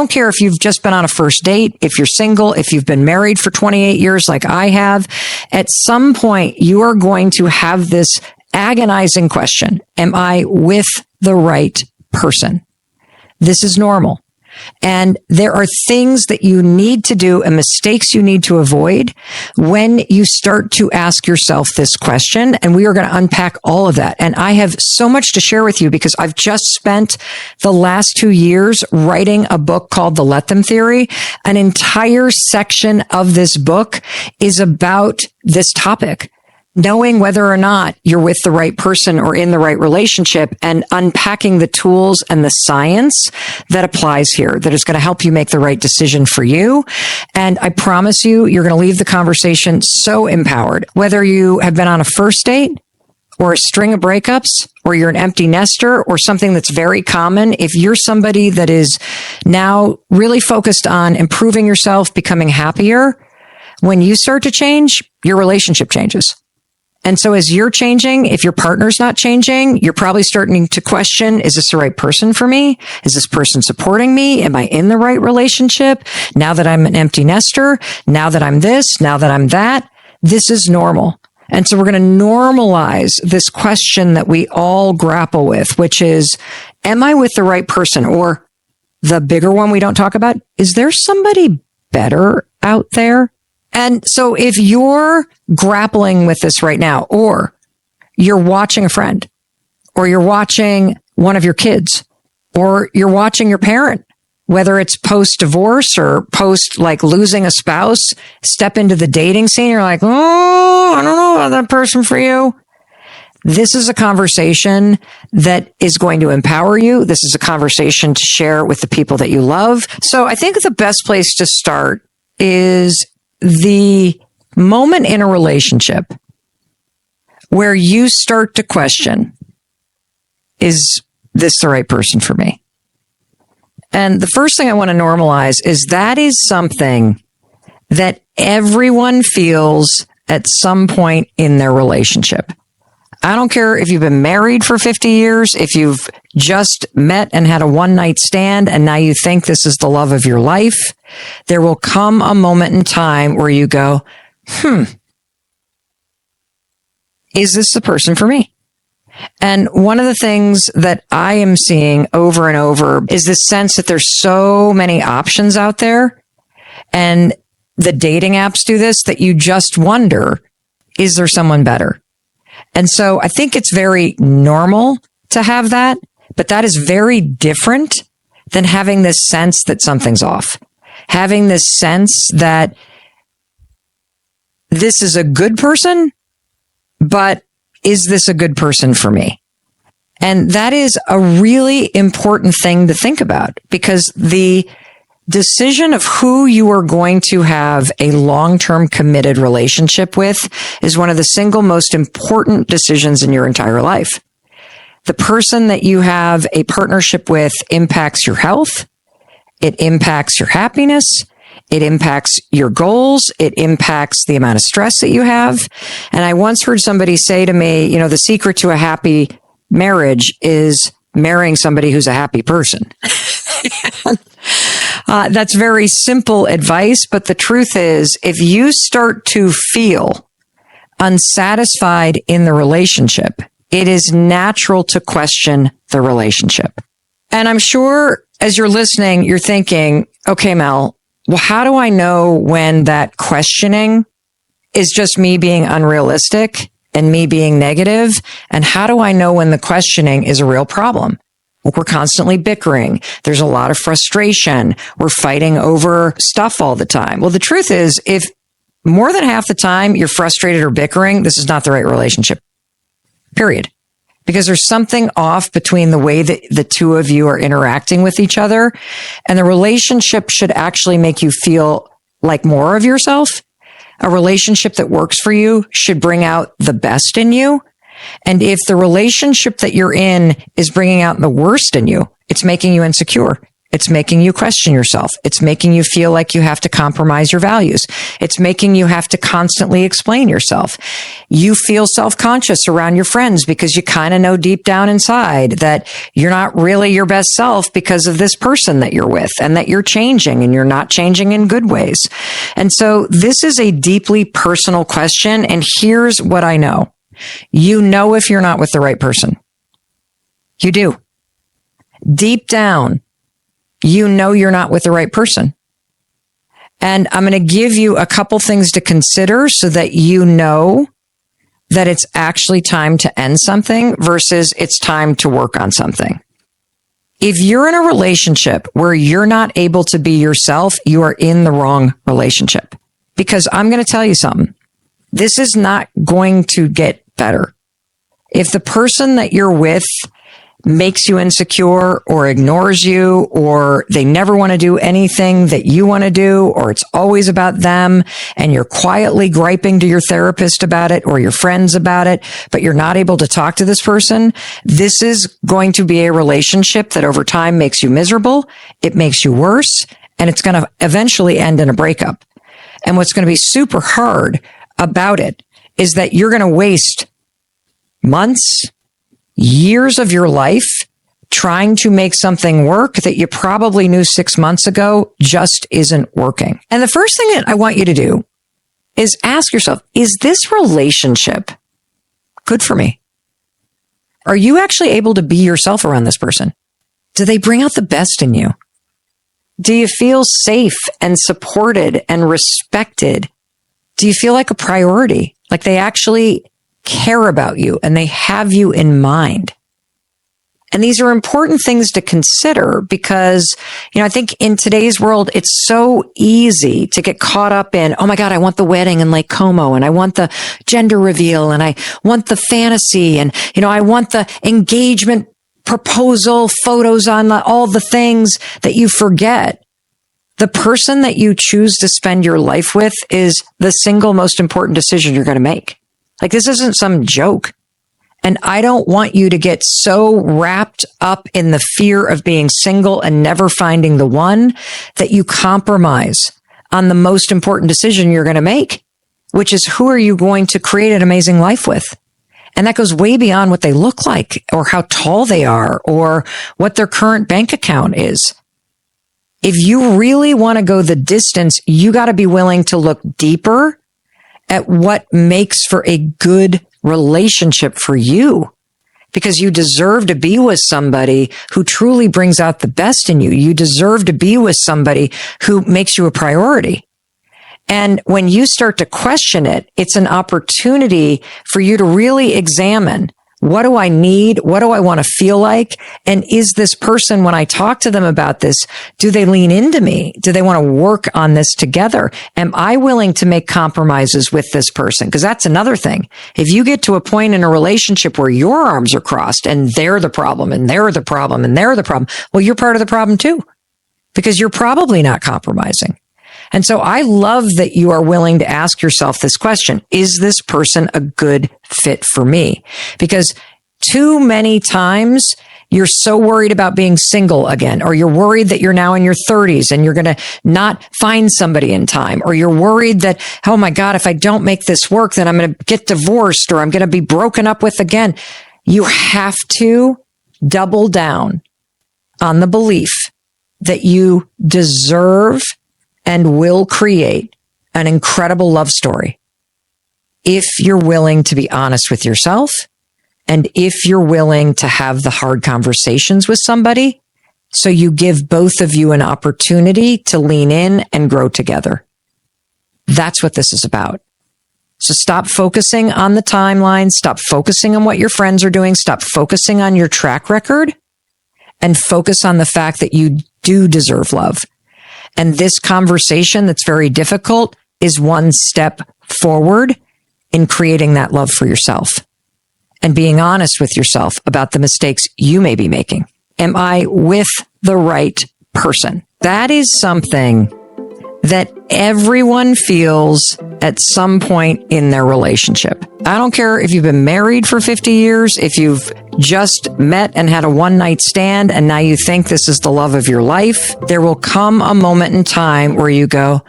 don't care if you've just been on a first date, if you're single, if you've been married for 28 years like I have, at some point you are going to have this agonizing question. Am I with the right person? This is normal. And there are things that you need to do and mistakes you need to avoid when you start to ask yourself this question. And we are going to unpack all of that. And I have so much to share with you because I've just spent the last 2 years writing a book called The Let Them Theory. An entire section of this book is about this topic. Knowing whether or not you're with the right person or in the right relationship and unpacking the tools and the science that applies here that is going to help you make the right decision for you. And I promise you, you're going to leave the conversation so empowered. Whether you have been on a first date or a string of breakups, or you're an empty nester, or something that's very common, if you're somebody that is now really focused on improving yourself, becoming happier, when you start to change, your relationship changes. And so as you're changing, if your partner's not changing, you're probably starting to question, is this the right person for me? Is this person supporting me? Am I in the right relationship? Now that I'm an empty nester, now that I'm this, now that I'm that, this is normal. And so we're going to normalize this question that we all grapple with, which is, am I with the right person? Or the bigger one we don't talk about, is there somebody better out there? And so if you're grappling with this right now, or you're watching a friend, or you're watching one of your kids, or you're watching your parent, whether it's post-divorce or post like losing a spouse, step into the dating scene, you're like, oh, I don't know about that person for you. This is a conversation that is going to empower you. This is a conversation to share with the people that you love. So I think the best place to start is the moment in a relationship where you start to question, is this the right person for me? And the first thing I want to normalize is that is something that everyone feels at some point in their relationship. I don't care if you've been married for 50 years, if you've just met and had a one-night stand and now you think this is the love of your life. There will come a moment in time where you go, is this the person for me? And one of the things that I am seeing over and over is this sense that there's so many options out there, and the dating apps do this, that you just wonder, is there someone better? And so I think it's very normal to have that, but that is very different than having this sense that something's off. Having this sense that this is a good person, but is this a good person for me? And that is a really important thing to think about, because the decision of who you are going to have a long-term committed relationship with is one of the single most important decisions in your entire life. The person that you have a partnership with impacts your health. It impacts your happiness. It impacts your goals. It impacts the amount of stress that you have. And I once heard somebody say to me, the secret to a happy marriage is marrying somebody who's a happy person. That's very simple advice, but the truth is, if you start to feel unsatisfied in the relationship, it is natural to question the relationship. And I'm sure as you're listening, you're thinking, okay, Mel, well, how do I know when that questioning is just me being unrealistic and me being negative? And how do I know when the questioning is a real problem? We're constantly bickering. There's a lot of frustration. We're fighting over stuff all the time. Well, the truth is, if more than half the time you're frustrated or bickering, this is not the right relationship. Period. Because there's something off between the way that the two of you are interacting with each other. And the relationship should actually make you feel like more of yourself. A relationship that works for you should bring out the best in you. And if the relationship that you're in is bringing out the worst in you, it's making you insecure. It's making you question yourself. It's making you feel like you have to compromise your values. It's making you have to constantly explain yourself. You feel self-conscious around your friends because you kind of know deep down inside that you're not really your best self because of this person that you're with, and that you're changing, and you're not changing in good ways. And so this is a deeply personal question. And here's what I know. You know if you're not with the right person. You do. Deep down, you know you're not with the right person. And I'm going to give you a couple things to consider so that you know that it's actually time to end something versus it's time to work on something. If you're in a relationship where you're not able to be yourself, you are in the wrong relationship. Because I'm going to tell you something. This is not going to get better. If the person that you're with makes you insecure or ignores you, or they never want to do anything that you want to do, or it's always about them and you're quietly griping to your therapist about it or your friends about it, but you're not able to talk to this person, this is going to be a relationship that over time makes you miserable. It makes you worse, and it's going to eventually end in a breakup. And what's going to be super hard about it is that you're going to waste months, years of your life trying to make something work that you probably knew 6 months ago just isn't working. And the first thing that I want you to do is ask yourself, is this relationship good for me? Are you actually able to be yourself around this person? Do they bring out the best in you? Do you feel safe and supported and respected? Do you feel like a priority? Like they actually care about you and they have you in mind? And these are important things to consider because, I think in today's world, it's so easy to get caught up in, oh my God, I want the wedding in Lake Como, and I want the gender reveal, and I want the fantasy, and, I want the engagement proposal photos on all the things that you forget. The person that you choose to spend your life with is the single most important decision you're going to make. Like, this isn't some joke. And I don't want you to get so wrapped up in the fear of being single and never finding the one that you compromise on the most important decision you're going to make, which is, who are you going to create an amazing life with? And that goes way beyond what they look like or how tall they are or what their current bank account is. If you really want to go the distance, you got to be willing to look deeper at what makes for a good relationship for you, because you deserve to be with somebody who truly brings out the best in you. You deserve to be with somebody who makes you a priority. And when you start to question it, it's an opportunity for you to really examine, what do I need? What do I want to feel like? And is this person, when I talk to them about this, do they lean into me? Do they want to work on this together? Am I willing to make compromises with this person? Because that's another thing. If you get to a point in a relationship where your arms are crossed and they're the problem and they're the problem and they're the problem, well, you're part of the problem too, because you're probably not compromising. And so I love that you are willing to ask yourself this question. Is this person a good fit for me? Because too many times you're so worried about being single again, or you're worried that you're now in your 30s and you're going to not find somebody in time, or you're worried that, oh my God, if I don't make this work, then I'm going to get divorced or I'm going to be broken up with again. You have to double down on the belief that you deserve and will create an incredible love story if you're willing to be honest with yourself, and if you're willing to have the hard conversations with somebody, so you give both of you an opportunity to lean in and grow together. That's what this is about. So stop focusing on the timeline, stop focusing on what your friends are doing, stop focusing on your track record, and focus on the fact that you do deserve love. And this conversation that's very difficult is one step forward in creating that love for yourself and being honest with yourself about the mistakes you may be making. Am I with the right person? That is something that everyone feels at some point in their relationship. I don't care if you've been married for 50 years, if you've just met and had a one-night stand and now you think this is the love of your life. There will come a moment in time where you go,